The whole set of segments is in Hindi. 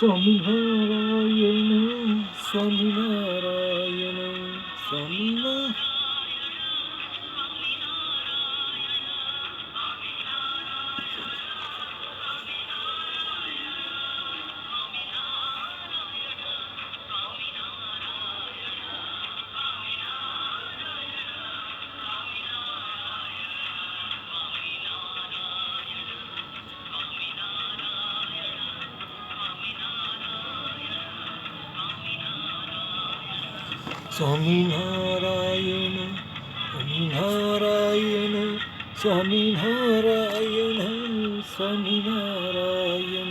स्वामीनारायण स्वामीनारायण स्वामीनारायण। स्वामीनारायण स्वामीनारायण स्वामीनारायण स्वामीनारायण।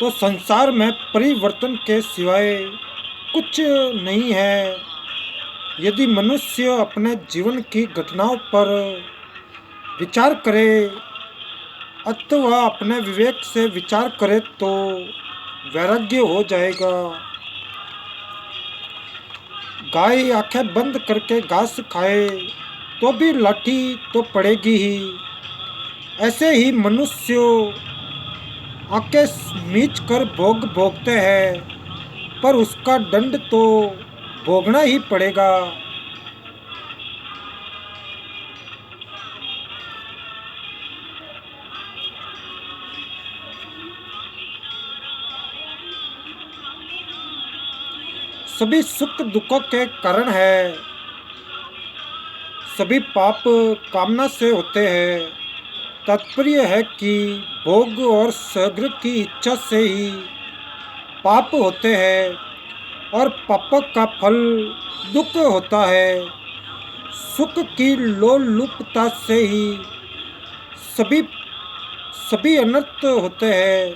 तो संसार में परिवर्तन के सिवाय कुछ नहीं है। यदि मनुष्य अपने जीवन की घटनाओं पर विचार करे अथवा अपने विवेक से विचार करे तो वैराग्य हो जाएगा। गाय आंखें बंद करके घास खाए तो भी लाठी तो पड़ेगी ही। ऐसे ही मनुष्य आंखें मीच कर भोग भोगते हैं, पर उसका दंड तो भोगना ही पड़ेगा। सभी सुख दुखों के कारण है। सभी पाप कामना से होते हैं। तात्पर्य है कि भोग और शीघ्र की इच्छा से ही पाप होते हैं और पापों का फल दुख होता है। सुख की लोलुपता से ही सभी सभी अनर्थ होते हैं।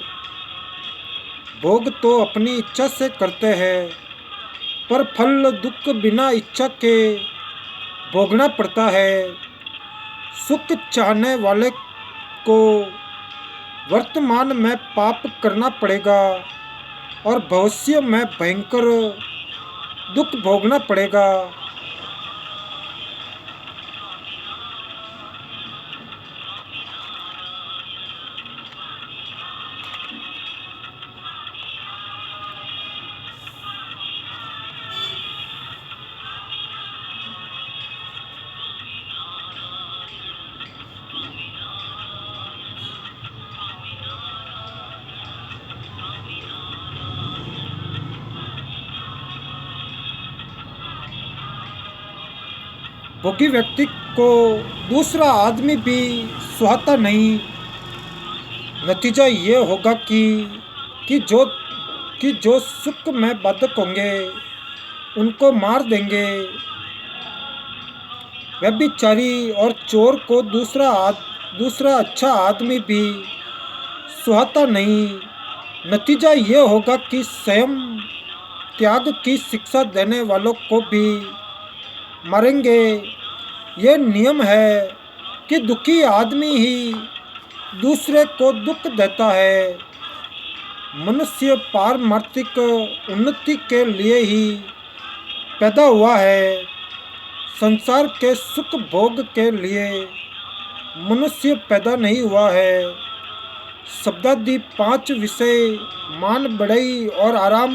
भोग तो अपनी इच्छा से करते हैं, पर फल दुख बिना इच्छा के भोगना पड़ता है। सुख चाहने वाले को वर्तमान में पाप करना पड़ेगा और भविष्य में भयंकर दुख भोगना पड़ेगा। भोगी व्यक्ति को दूसरा आदमी भी सुहाता नहीं। नतीजा ये होगा कि जो सुख में बाधक होंगे उनको मार देंगे। व्यभिचारी और चोर को दूसरा अच्छा आदमी भी सुहाता नहीं। नतीजा ये होगा कि स्वयं त्याग की शिक्षा देने वालों को भी मारेंगे। ये नियम है कि दुखी आदमी ही दूसरे को दुख देता है। मनुष्य पारमार्थिक उन्नति के लिए ही पैदा हुआ है। संसार के सुख भोग के लिए मनुष्य पैदा नहीं हुआ है। शब्दादि 5 विषय मान बढ़ई और आराम,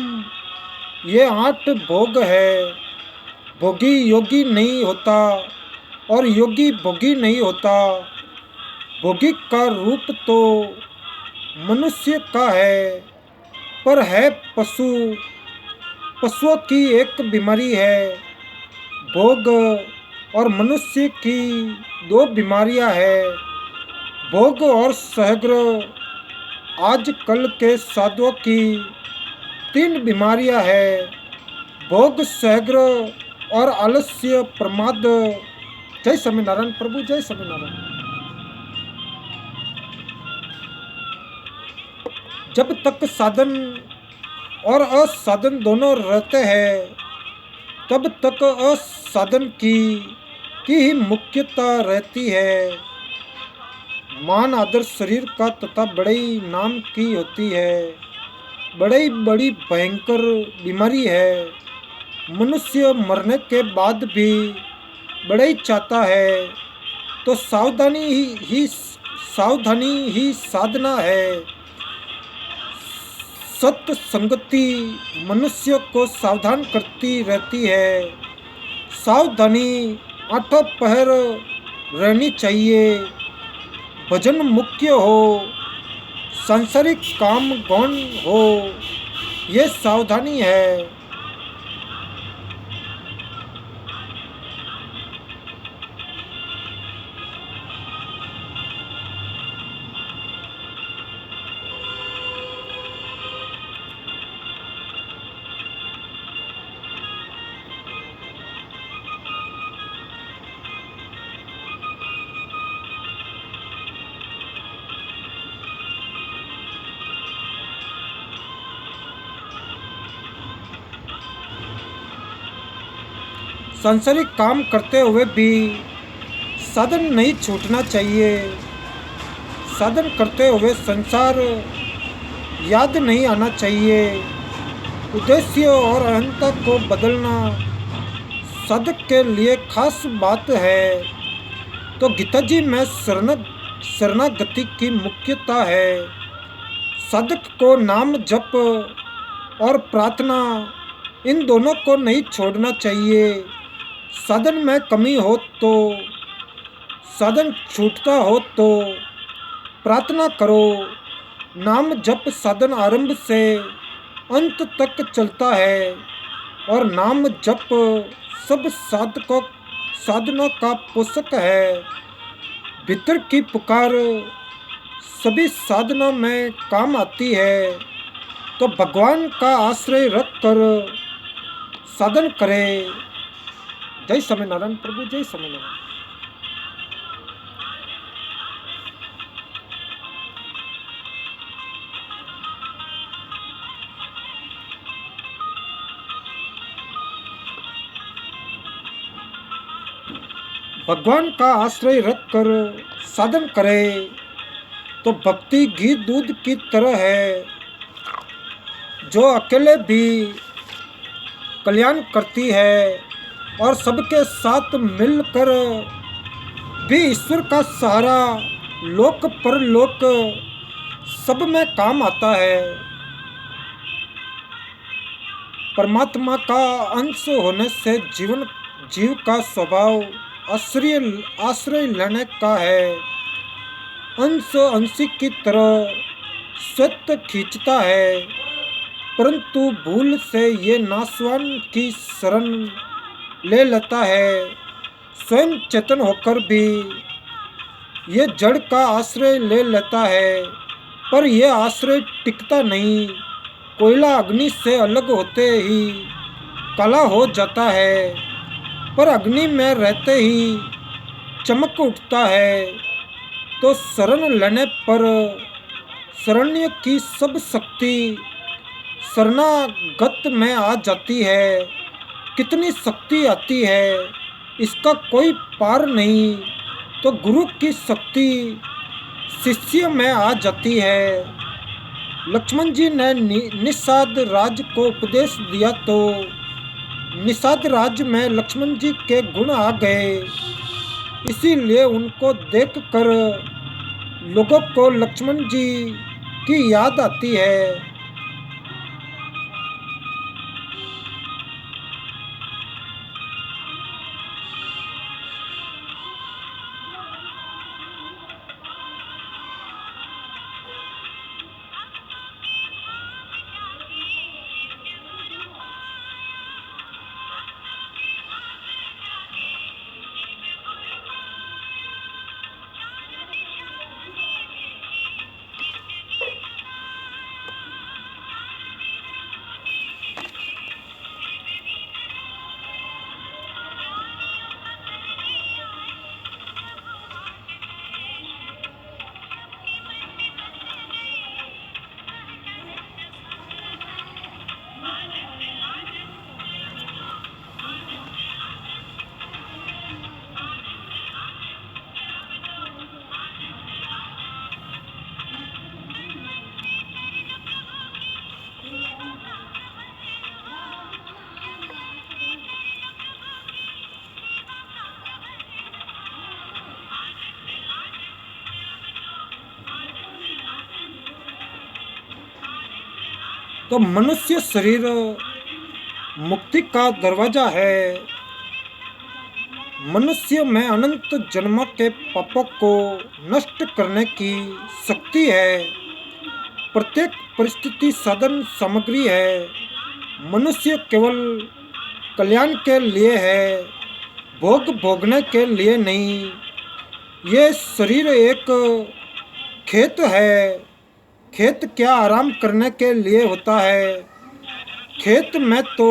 ये 8 भोग है। भोगी योगी नहीं होता और योगी भोगी नहीं होता। भोगी का रूप तो मनुष्य का है, पर है पशुओं की एक बीमारी है। भोग और मनुष्य की 2 बीमारियां हैं। भोग और सहग्र आजकल के साधुओं की 3 बीमारियां हैं। भोग, सहग्र और आलस्य प्रमाद। जय स्वामीनारायण प्रभु, जय स्वामीनारायण। जब तक साधन और असाधन दोनों रहते हैं, तब तक असाधन की ही मुख्यता रहती है। मान आदर शरीर का तथा बड़ई नाम की होती है। बड़ी भयंकर बीमारी है। मनुष्य मरने के बाद भी बड़ई चाहता है, तो सावधानी ही साधना है। सत्संगति मनुष्य को सावधान करती रहती है। सावधानी आठों पहर रहनी चाहिए। भजन मुख्य हो, सांसारिक काम गौण हो, ये सावधानी है। सांसारिक काम करते हुए भी साधन नहीं छूटना चाहिए। साधन करते हुए संसार याद नहीं आना चाहिए। उद्देश्य और अहंता को बदलना साधक के लिए खास बात है। तो गीता जी में शरणागति की मुख्यता है। साधक को नाम जप और प्रार्थना, इन दोनों को नहीं छोड़ना चाहिए। साधन में कमी हो तो, साधन छूटता हो तो प्रार्थना करो। नाम जप साधन आरंभ से अंत तक चलता है और नाम जप सब साधनों का पोषक है। भीतर की पुकार सभी साधनों में काम आती है। तो भगवान का आश्रय रख कर साधन करें। जय स्वामीनारायण प्रभु, जय स्वामीनारायण। भगवान का आश्रय रख कर साधन करें। तो भक्ति घी दूध की तरह है, जो अकेले भी कल्याण करती है और सबके साथ मिलकर भी ईश्वर का सहारा लोक परलोक सब में काम आता है। परमात्मा का अंश होने से जीव का स्वभाव आश्रय लेने का है। अंश अंशी की तरह स्वतः खींचता है, परंतु भूल से ये नासवान की शरण ले लेता है। स्वयं चेतन होकर भी ये जड़ का आश्रय ले लेता है, पर यह आश्रय टिकता नहीं। कोयला अग्नि से अलग होते ही काला हो जाता है, पर अग्नि में रहते ही चमक उठता है। तो शरण लेने पर शरण्य की सब शक्ति शरणागत में आ जाती है। कितनी शक्ति आती है, इसका कोई पार नहीं। तो गुरु की शक्ति शिष्य में आ जाती है। लक्ष्मण जी ने निषाद राज को उपदेश दिया तो निषाद राज में लक्ष्मण जी के गुण आ गए। इसीलिए उनको देखकर लोगों को लक्ष्मण जी की याद आती है। तो मनुष्य शरीर मुक्ति का दरवाजा है। मनुष्य में अनंत जन्म के पापों को नष्ट करने की शक्ति है। प्रत्येक परिस्थिति साधन सामग्री है। मनुष्य केवल कल्याण के लिए है, भोग भोगने के लिए नहीं। ये शरीर एक खेत है। खेत क्या आराम करने के लिए होता है? खेत में तो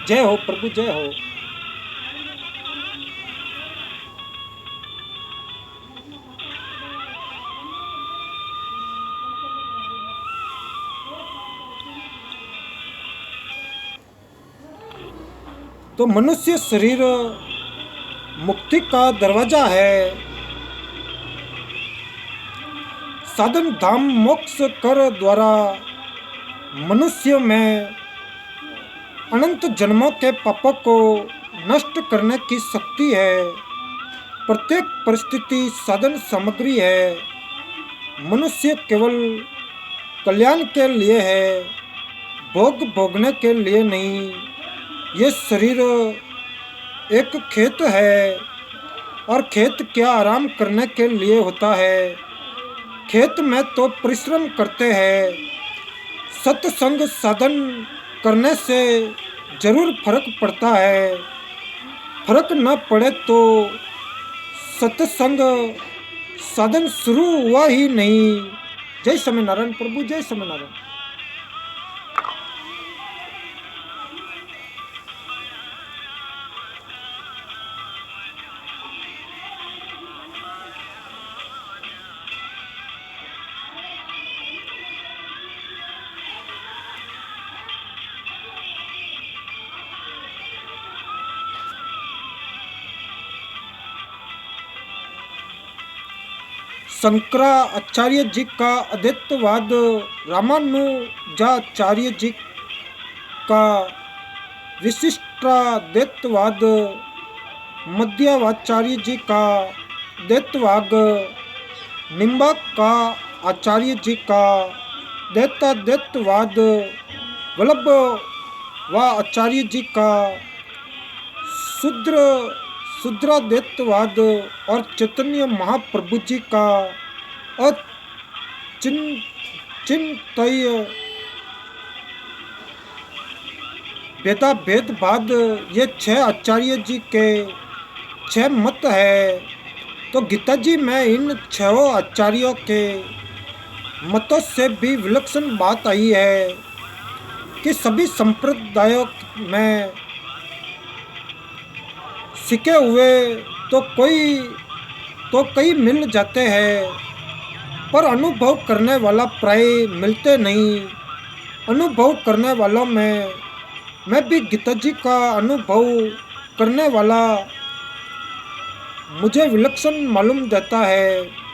जय हो प्रभु, जय हो। तो मनुष्य शरीर मुक्ति का दरवाजा है। साधन धाम मोक्ष कर द्वारा मनुष्य में अनंत जन्मों के पापों को नष्ट करने की शक्ति है। प्रत्येक परिस्थिति साधन सामग्री है। मनुष्य केवल कल्याण के लिए है, भोग भोगने के लिए नहीं। ये शरीर एक खेत है और खेत क्या आराम करने के लिए होता है? खेत में तो परिश्रम करते हैं। सत्संग साधन करने से जरूर फर्क पड़ता है। फर्क न पड़े तो सत्संग साधन शुरू हुआ ही नहीं। जय स्वामीनारायण प्रभु, जय स्वामीनारायण। शंकराचार्य जी का अद्वैतवाद, रामानुजाचार्य जी का विशिष्टाद्वैतवाद, मध्वाचार्य जी का द्वैतवाद, निम्बार्क का आचार्य जी का द्वैतवाद, वल्लभाचार्य जी का शुद्राद्वैतवाद और चैतन्य महाप्रभु जी का अचिंत्य भेदभाद, ये 6 आचार्य जी के 6 मत है। तो गीता जी में इन 6 आचार्यों के मतों से भी विलक्षण बात आई है कि सभी संप्रदायों में सीखे हुए तो कई मिल जाते हैं, पर अनुभव करने वाला प्राय मिलते नहीं। अनुभव करने वालों में मैं भी गीता जी का अनुभव करने वाला मुझे विलक्षण मालूम देता है।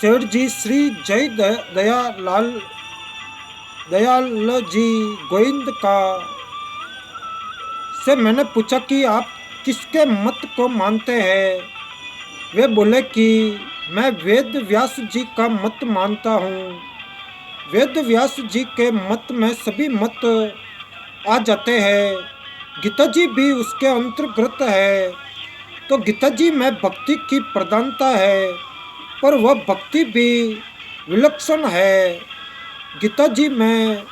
सेठ जी श्री जय दयाल जी गोविंद का से मैंने पूछा कि आप किसके मत को मानते हैं। वे बोले कि मैं वेद व्यास जी का मत मानता हूँ। वेद व्यास जी के मत में सभी मत आ जाते हैं। गीता जी भी उसके अंतर्गत है। तो गीता जी में भक्ति की प्रधानता है, पर वह भक्ति भी विलक्षण है। गीता जी में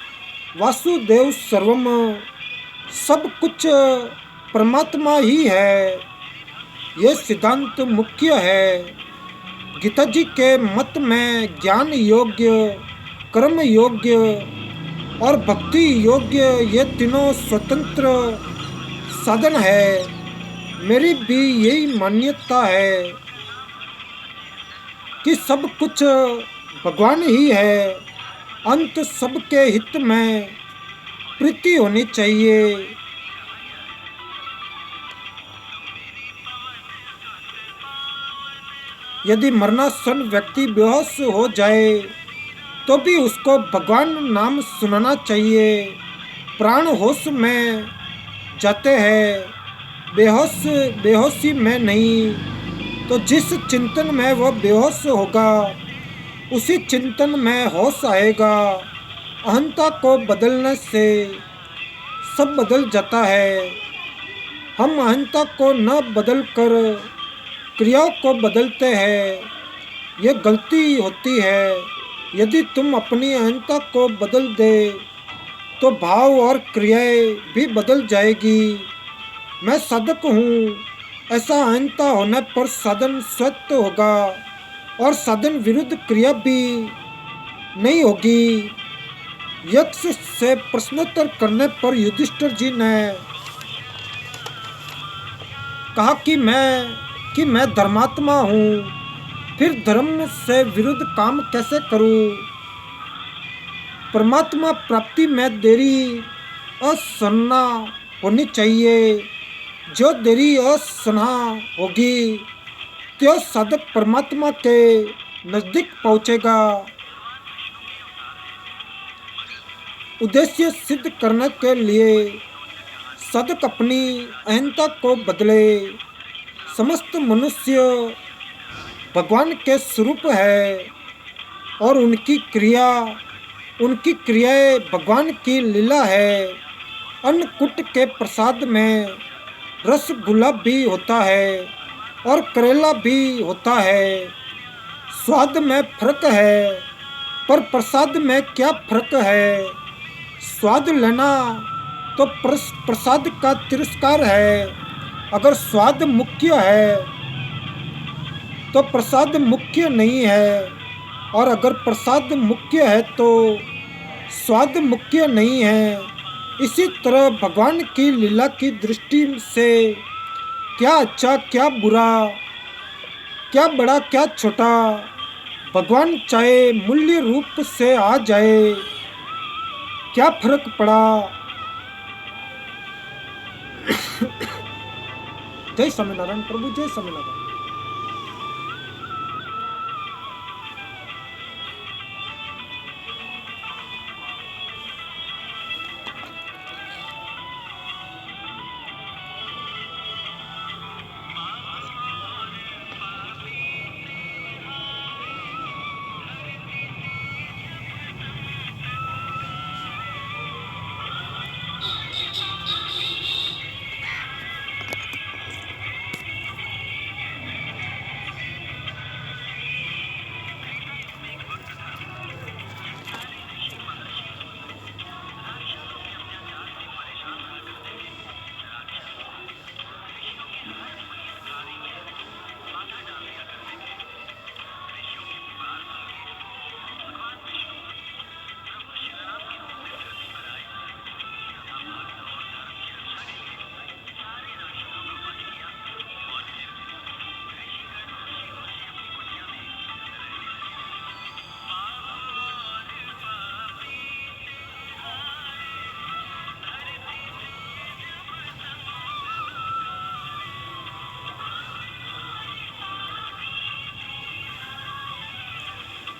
वासुदेव सर्वम सब कुछ परमात्मा ही है, ये सिद्धांत मुख्य है। गीता जी के मत में ज्ञान योग्य, कर्म योग्य और भक्ति योग्य ये तीनों स्वतंत्र साधन है। मेरी भी यही मान्यता है कि सब कुछ भगवान ही है। अंत सबके हित में प्रीति होनी चाहिए। यदि मरणासन व्यक्ति बेहोश हो जाए तो भी उसको भगवान नाम सुनाना चाहिए। प्राण होश में जाते हैं, बेहोशी में नहीं। तो जिस चिंतन में वह बेहोश होगा उसी चिंतन में होश आएगा। अहंता को बदलने से सब बदल जाता है। हम अहंता को न बदल कर क्रियाओं को बदलते हैं, यह गलती होती है। यदि तुम अपनी अहंता को बदल दे तो भाव और क्रियाएं भी बदल जाएगी। मैं साधक हूँ, ऐसा अहंता होने पर साधन स्वतः होगा और साधन विरुद्ध क्रिया भी नहीं होगी। यक्ष से प्रश्नोत्तर करने पर युधिष्ठिर जी ने कहा कि मैं धर्मात्मा हूँ, फिर धर्म से विरुद्ध काम कैसे करूँ। परमात्मा प्राप्ति में देरी असन्ना होनी चाहिए। जो देरी असन्ना होगी तो साधक परमात्मा के नजदीक पहुँचेगा। उद्देश्य सिद्ध करने के लिए साधक अपनी अहंता को बदले। समस्त मनुष्य भगवान के स्वरूप है और उनकी क्रियाएं भगवान की लीला है। अन्नकूट के प्रसाद में रसगुल्ला भी होता है और करेला भी होता है। स्वाद में फर्क है, पर प्रसाद में क्या फर्क है। स्वाद लेना तो प्रसाद का तिरस्कार है। अगर स्वाद मुख्य है तो प्रसाद मुख्य नहीं है, और अगर प्रसाद मुख्य है तो स्वाद मुख्य नहीं है। इसी तरह भगवान की लीला की दृष्टि से क्या अच्छा क्या बुरा, क्या बड़ा क्या छोटा, भगवान चाहे मूल्य रूप से आ जाए, क्या फर्क पड़ा। जय स्वामीनारायण प्रभु, जय स्वामीनारायण।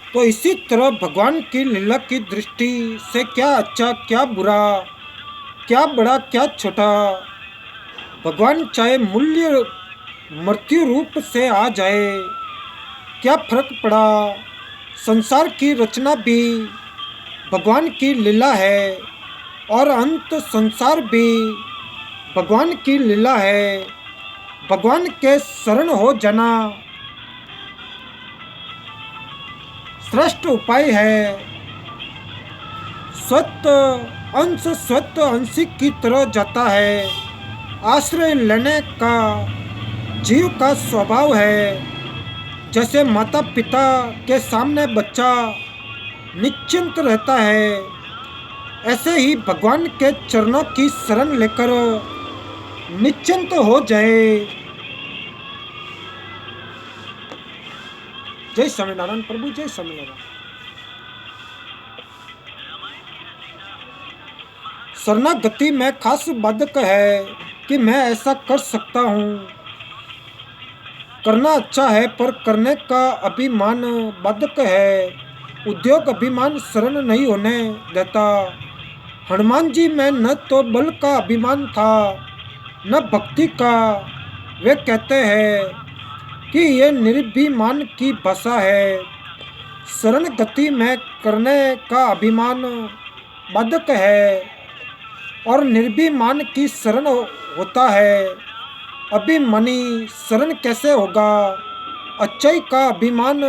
तो इसी तरह भगवान की लीला की दृष्टि से क्या अच्छा क्या बुरा, क्या बड़ा क्या छोटा, भगवान चाहे मूल्य मृत्यु रूप से आ जाए, क्या फर्क पड़ा। संसार की रचना भी भगवान की लीला है और अंत संसार भी भगवान की लीला है। भगवान के शरण हो जाना श्रेष्ठ उपाय है। सत्य अंश स्वत अंशी की तरह जाता है। आश्रय लेने का जीव का स्वभाव है। जैसे माता पिता के सामने बच्चा निश्चिंत रहता है, ऐसे ही भगवान के चरणों की शरण लेकर निश्चिंत हो जाए। जय स्वामीनारायण प्रभु, जय स्वामीनारायण। शरणागति में खास बाधक है कि मैं ऐसा कर सकता हूँ। करना अच्छा है पर करने का अभिमान बाधक है। उद्योग अभिमान शरण नहीं होने देता। हनुमान जी में न तो बल का अभिमान था न भक्ति का। वे कहते हैं कि ये निर्भिमान की भाषा है। शरण गति में करने का अभिमान बाधक है और निर्भिमान की शरण होता है। अभिमानी शरण कैसे होगा? अच्छाई का अभिमान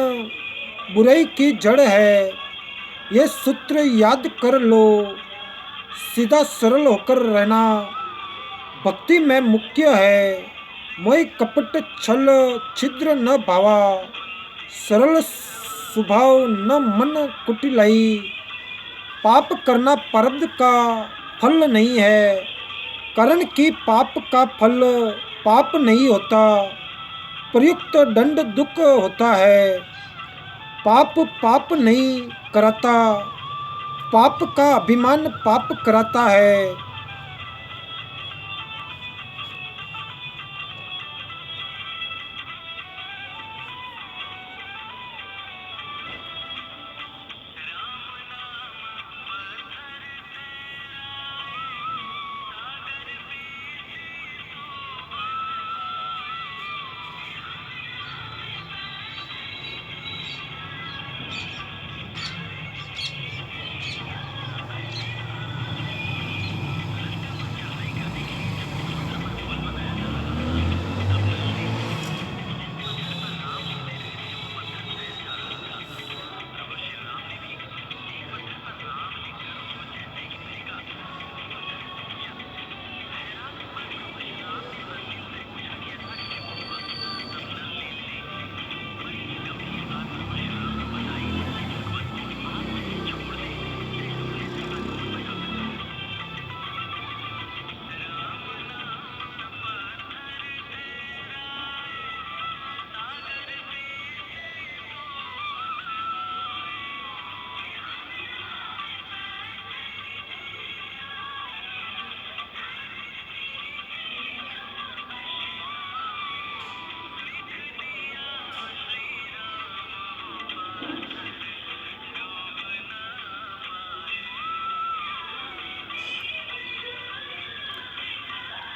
बुराई की जड़ है। ये सूत्र याद कर लो। सीधा सरल होकर रहना भक्ति में मुख्य है। मोह कपट छल छिद्र न भावा। सरल स्वभाव न मन कुटिलाई। पाप करना प्रारब्ध का फल नहीं है, कारण कि पाप का फल पाप नहीं होता, प्रयुक्त दंड दुख होता है। पाप पाप नहीं कराता, पाप का अभिमान पाप कराता है।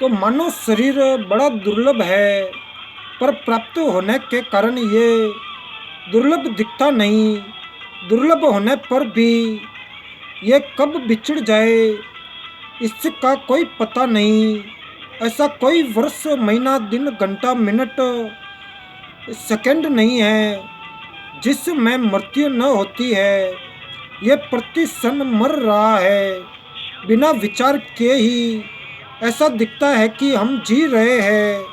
तो मानव शरीर बड़ा दुर्लभ है, पर प्राप्त होने के कारण ये दुर्लभ दिखता नहीं। दुर्लभ होने पर भी ये कब बिछड़ जाए इसका कोई पता नहीं। ऐसा कोई वर्ष महीना दिन घंटा मिनट सेकंड नहीं है जिसमें मृत्यु न होती है। ये प्रति क्षण मर रहा है बिना विचार किए ही। ऐसा दिखता है कि हम जी रहे हैं।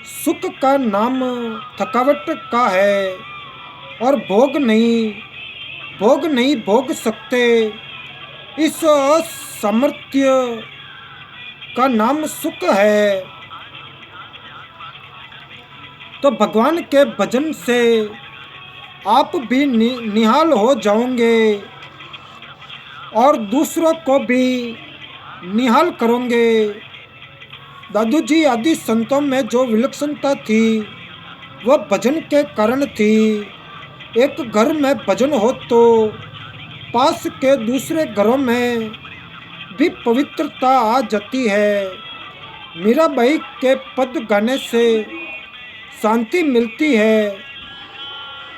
सुख का नाम थकावट का है और भोग नहीं भोग सकते। इस सामर्थ्य का नाम सुख है। तो भगवान के भजन से आप भी निहाल हो जाओगे और दूसरों को भी निहाल करोगे। दादू जी आदि संतों में जो विलक्षणता थी वह भजन के कारण थी। एक घर में भजन हो तो पास के दूसरे घरों में भी पवित्रता आ जाती है। मीराबाई के पद गाने से शांति मिलती है,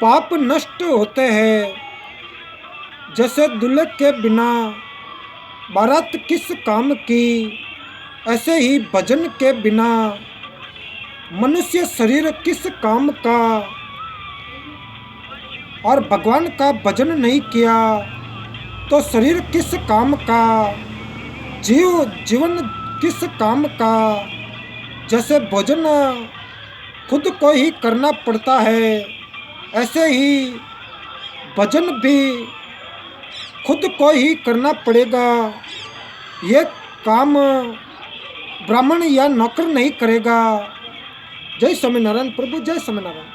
पाप नष्ट होते हैं। जैसे दूल्हे के बिना बारात किस काम की, ऐसे ही भजन के बिना मनुष्य शरीर किस काम का। और भगवान का भजन नहीं किया तो शरीर किस काम का, जीवन किस काम का। जैसे भोजन खुद को ही करना पड़ता है, ऐसे ही भजन भी खुद को ही करना पड़ेगा। ये काम ब्राह्मण या नौकर नहीं करेगा। जय स्वामीनारायण प्रभु, जय स्वामीनारायण।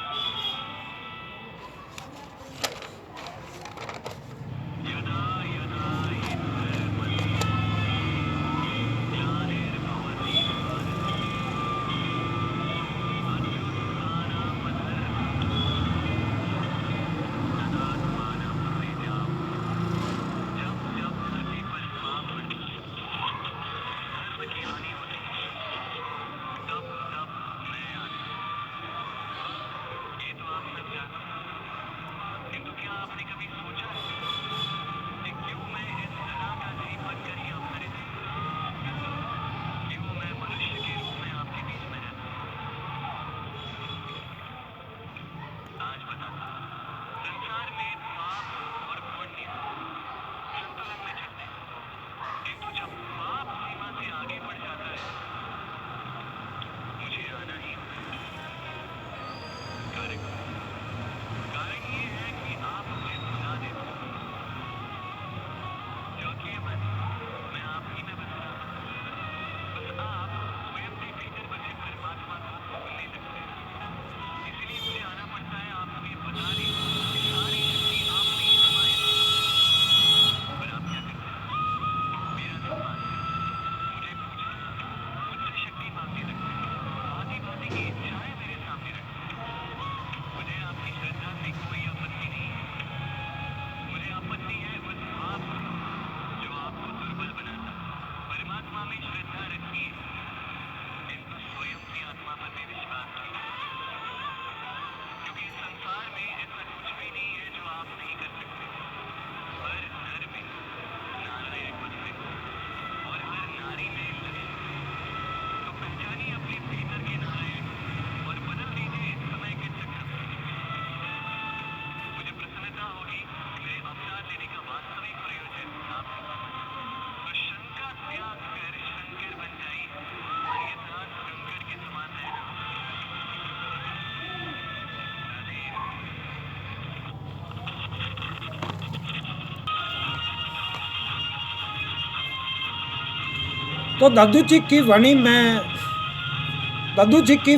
तो दादू जी की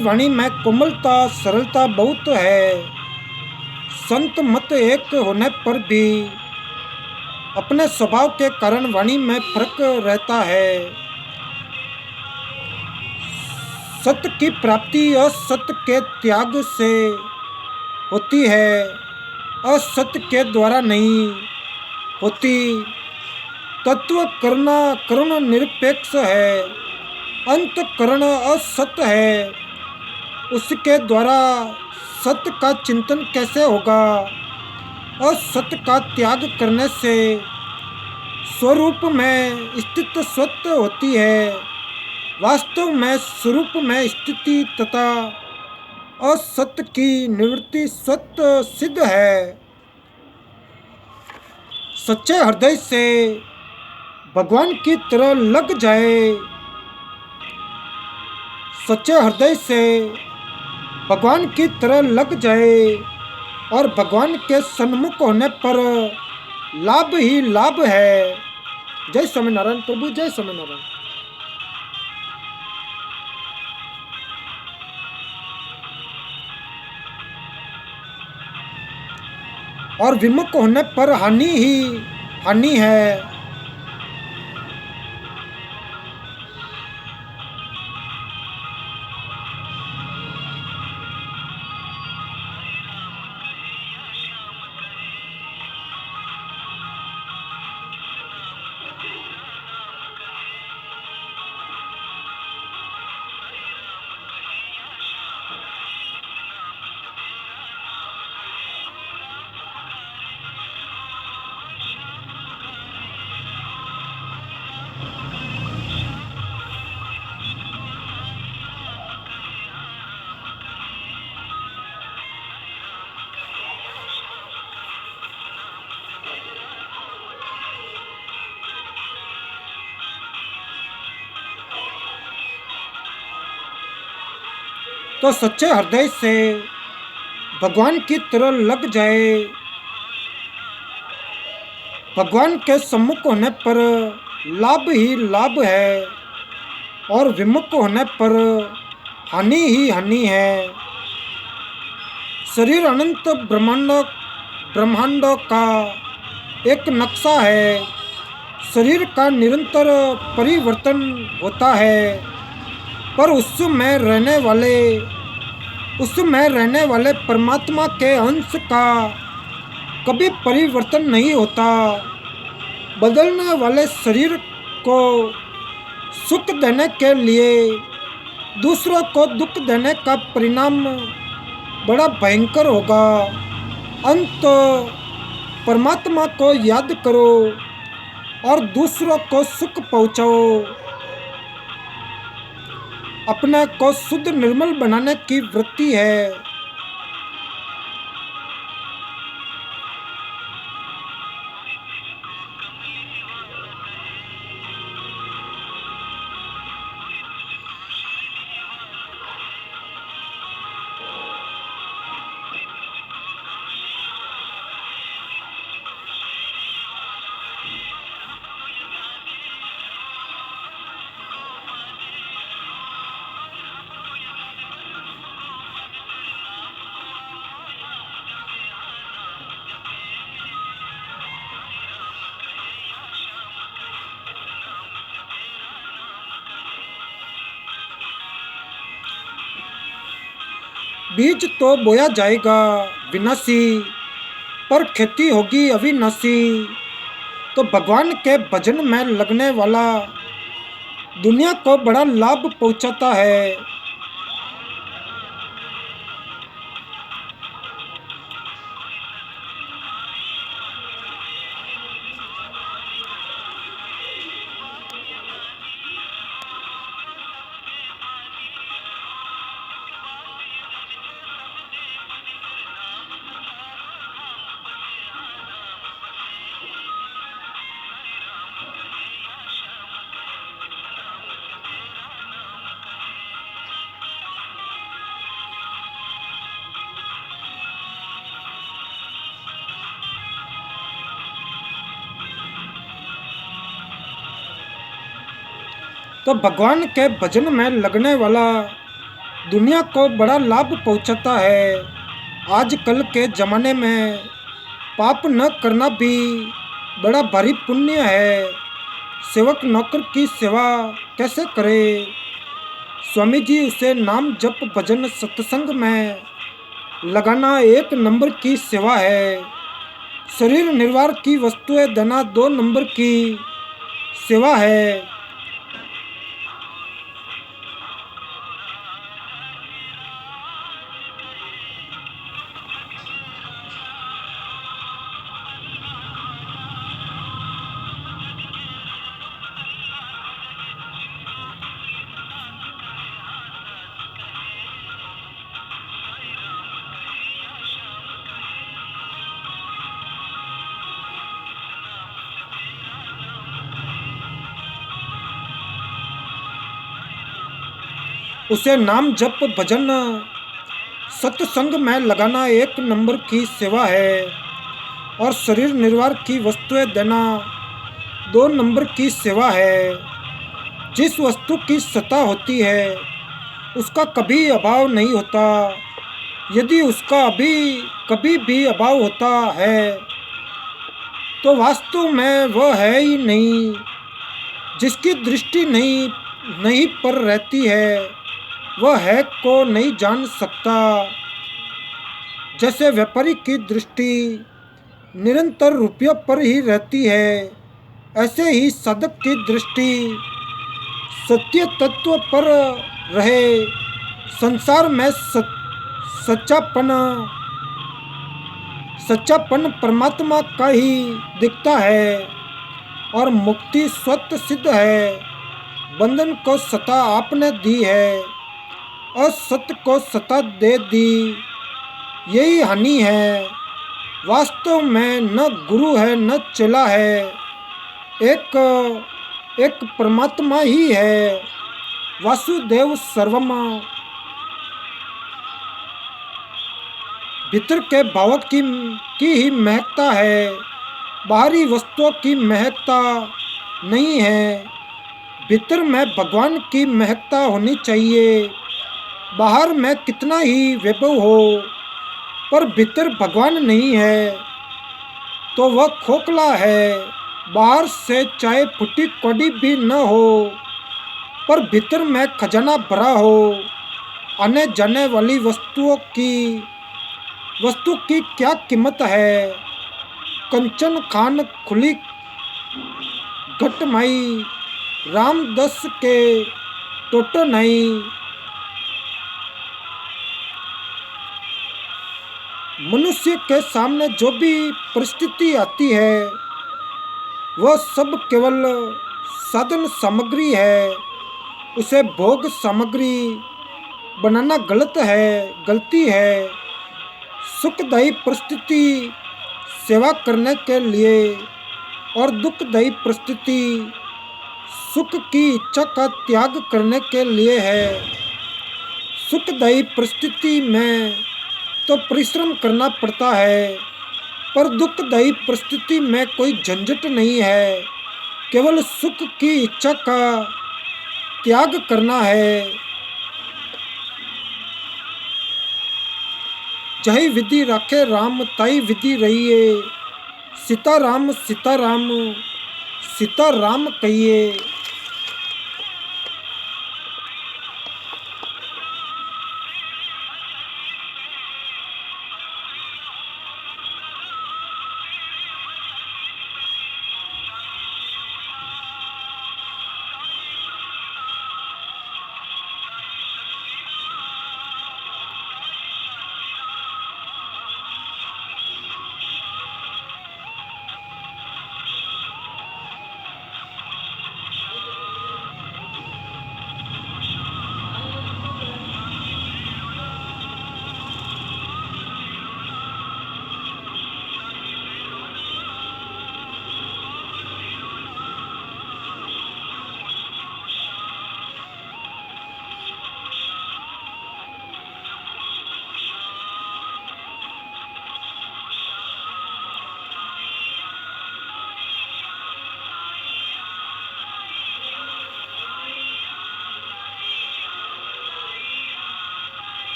वाणी में कोमलता सरलता बहुत है। संत मत एक होने पर भी अपने स्वभाव के कारण वाणी में फर्क रहता है। सत्य की प्राप्ति असत्य के त्याग से होती है, असत्य के द्वारा नहीं होती। तत्व करना करुण निरपेक्ष है, अंतकरण असत्य है, उसके द्वारा सत्य का चिंतन कैसे होगा। असत्य का त्याग करने से स्वरूप में स्थिति स्वतः होती है। वास्तव में स्वरूप में स्थिति तथा असत्य की निवृत्ति स्वतः सिद्ध है। सच्चे हृदय से भगवान की तरह लग जाए, सच्चे हृदय से भगवान की तरह लग जाए और भगवान के सन्मुख होने पर लाभ ही लाभ है। जय स्वामीनारायण प्रभु, जय स्वामीनारायण। और विमुख होने पर हानि ही हानि है। तो सच्चे हृदय से भगवान की तरह लग जाए। भगवान के सम्मुख होने पर लाभ ही लाभ है और विमुख होने पर हानि ही हानि है। शरीर अनंत ब्रह्मांडों का एक नक्शा है। शरीर का निरंतर परिवर्तन होता है, पर उसमें रहने वाले परमात्मा के अंश का कभी परिवर्तन नहीं होता। बदलने वाले शरीर को सुख देने के लिए दूसरों को दुख देने का परिणाम बड़ा भयंकर होगा। अंत परमात्मा को याद करो और दूसरों को सुख पहुंचाओ। अपने को शुद्ध निर्मल बनाने की वृत्ति है। बीज तो बोया जाएगा विनाशी, पर खेती होगी अविनाशी। तो भगवान के भजन में लगने वाला दुनिया को बड़ा लाभ पहुंचाता है। तो भगवान के भजन में लगने वाला दुनिया को बड़ा लाभ पहुंचाता है। आजकल के ज़माने में पाप न करना भी बड़ा भारी पुण्य है। सेवक नौकर की सेवा कैसे करे? स्वामी जी उसे नाम जप भजन सत्संग में लगाना 1 नंबर की सेवा है। शरीर निर्वाह की वस्तुएं देना 2 नंबर की सेवा है। उसे नाम जप भजन सत्संग में लगाना 1 नंबर की सेवा है और शरीर निर्वाह की वस्तुएं देना 2 नंबर की सेवा है। जिस वस्तु की सत्ता होती है उसका कभी अभाव नहीं होता। यदि उसका कभी भी अभाव होता है तो वास्तव में वह है ही नहीं। जिसकी दृष्टि नहीं पर रहती है वह है को नहीं जान सकता। जैसे व्यापारी की दृष्टि निरंतर रुपयों पर ही रहती है, ऐसे ही साधक की दृष्टि सत्य तत्व पर रहे। संसार में सच्चापन परमात्मा का ही दिखता है और मुक्ति स्वतः सिद्ध है। बंधन को सत्ता आपने दी है, असत्य को सत्ता दे दी, यही हानि है। वास्तव में न गुरु है न चेला है, एक परमात्मा ही है। वासुदेव सर्वम भीतर के भाव की ही महकता है, बाहरी वस्तुओं की महकता नहीं है। भीतर में भगवान की महकता होनी चाहिए। बाहर में कितना ही वैभव हो, पर भीतर भगवान नहीं है तो वह खोखला है। बाहर से चाहे फूटी कौड़ी भी न हो, पर भीतर में खजाना भरा हो। आने जाने वाली वस्तु की क्या कीमत है। कंचन खान खुली घटमाई, रामदस के टोटो नहीं। मनुष्य के सामने जो भी परिस्थिति आती है, वह सब केवल साधन सामग्री है। उसे भोग सामग्री बनाना गलती है। सुखदायी परिस्थिति सेवा करने के लिए और दुखदायी परिस्थिति सुख की इच्छा का त्याग करने के लिए है। सुखदायी परिस्थिति में तो परिश्रम करना पड़ता है, पर दुखदायी परिस्थिति में कोई झंझट नहीं है। केवल सुख की इच्छा का त्याग करना है। जही विधि राखे राम, ताई विधि रहिए। सीताराम सीताराम सीताराम कहिए।